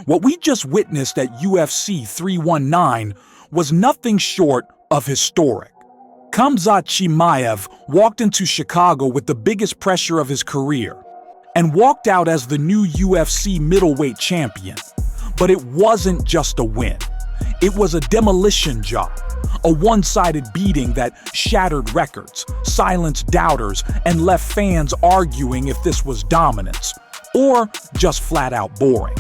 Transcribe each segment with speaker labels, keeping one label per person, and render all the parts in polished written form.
Speaker 1: What we just witnessed at UFC 319 was nothing short of historic. Khamzat Chimaev walked into Chicago with the biggest pressure of his career and walked out as the new UFC middleweight champion. But it wasn't just a win. It was a demolition job, a one-sided beating that shattered records, silenced doubters, and left fans arguing if this was dominance or just flat-out boring.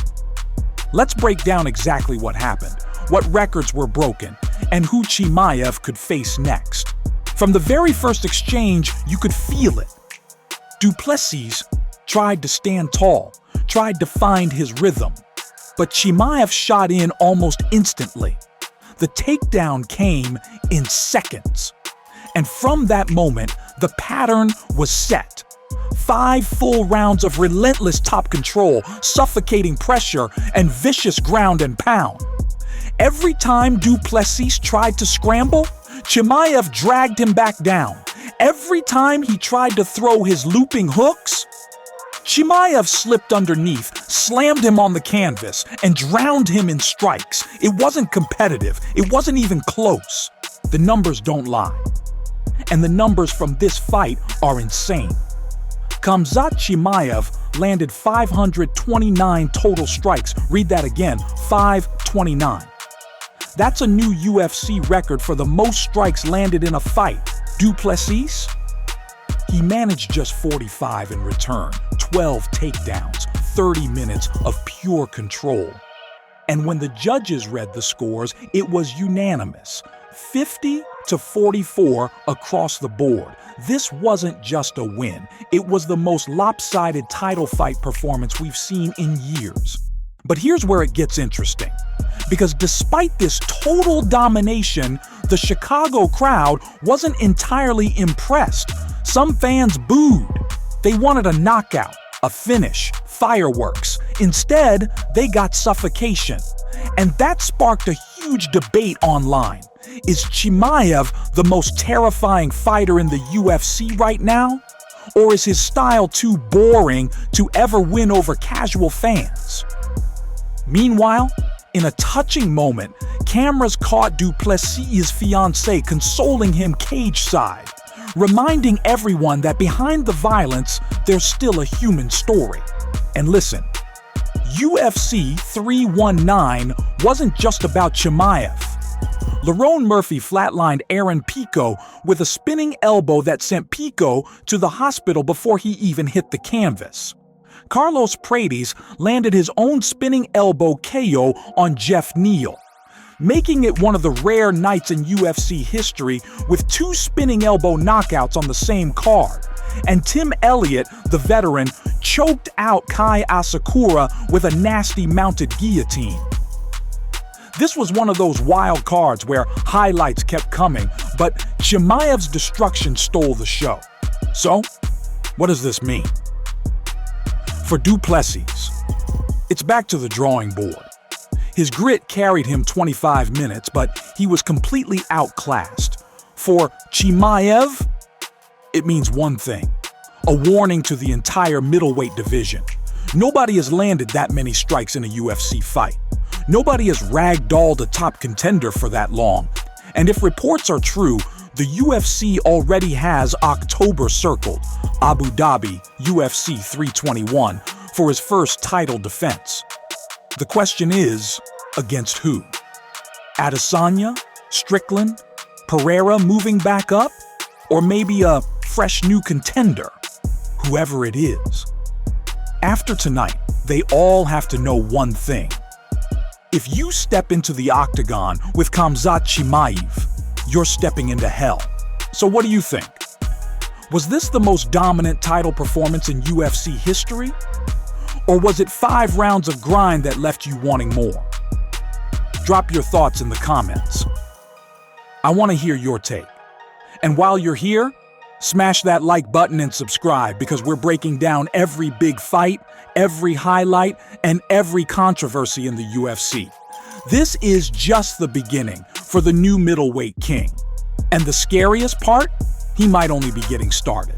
Speaker 1: Let's break down exactly what happened, what records were broken, and who Chimaev could face next. From the very first exchange, you could feel it. Du Plessis tried to stand tall, tried to find his rhythm, but Chimaev shot in almost instantly. The takedown came in seconds. And from that moment, the pattern was set. 5 full rounds of relentless top control, suffocating pressure, and vicious ground and pound. Every time Du Plessis tried to scramble, Chimaev dragged him back down. Every time he tried to throw his looping hooks, Chimaev slipped underneath, slammed him on the canvas, and drowned him in strikes. It wasn't competitive. It wasn't even close. The numbers don't lie. And the numbers from this fight are insane. Khamzat Chimaev landed 529 total strikes. Read that again, 529. That's a new UFC record for the most strikes landed in a fight. Du Plessis? He managed just 45 in return, 12 takedowns, 30 minutes of pure control. And when the judges read the scores, it was unanimous, 50-44 across the board. This wasn't just a win, it was the most lopsided title fight performance we've seen in years. But here's where it gets interesting. Because despite this total domination, the Chicago crowd wasn't entirely impressed. Some fans booed. They wanted a knockout, a finish, fireworks. Instead, they got suffocation. And that sparked a huge debate online. Is Chimaev the most terrifying fighter in the UFC right now? Or is his style too boring to ever win over casual fans? Meanwhile, in a touching moment, cameras caught Du Plessis' fiancée consoling him cage-side, reminding everyone that behind the violence, there's still a human story. And listen, UFC 319 wasn't just about Chimaev. Lerone Murphy flatlined Aaron Pico with a spinning elbow that sent Pico to the hospital before he even hit the canvas. Carlos Prates landed his own spinning elbow KO on Jeff Neal, making it one of the rare nights in UFC history with 2 spinning elbow knockouts on the same card. And Tim Elliott, the veteran, choked out Kai Asakura with a nasty mounted guillotine. This was one of those wild cards where highlights kept coming, but Chimaev's destruction stole the show. So, what does this mean? For Du Plessis, it's back to the drawing board. His grit carried him 25 minutes, but he was completely outclassed. For Chimaev, it means one thing: a warning to the entire middleweight division. Nobody has landed that many strikes in a UFC fight. Nobody has ragdolled a top contender for that long. And if reports are true, the UFC already has October circled, Abu Dhabi, UFC 321, for his first title defense. The question is, against who? Adesanya? Strickland? Pereira moving back up? Or maybe a fresh new contender? Whoever it is. After tonight, they all have to know one thing. If you step into the octagon with Khamzat Chimaev, you're stepping into hell. So what do you think? Was this the most dominant title performance in UFC history? Or was it 5 rounds of grind that left you wanting more? Drop your thoughts in the comments. I want to hear your take. And while you're here, smash that like button and subscribe, because we're breaking down every big fight, every highlight, and every controversy in the UFC. This is just the beginning for the new middleweight king. And the scariest part? He might only be getting started.